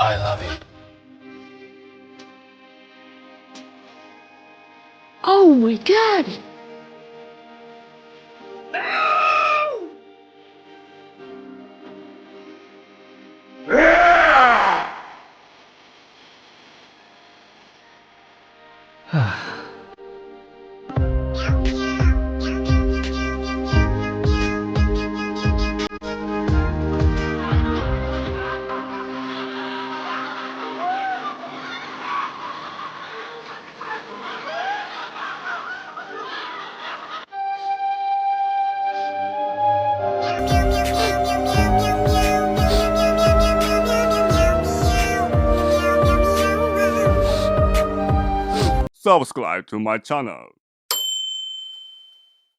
I love you. Oh my god! Subscribe to my channel.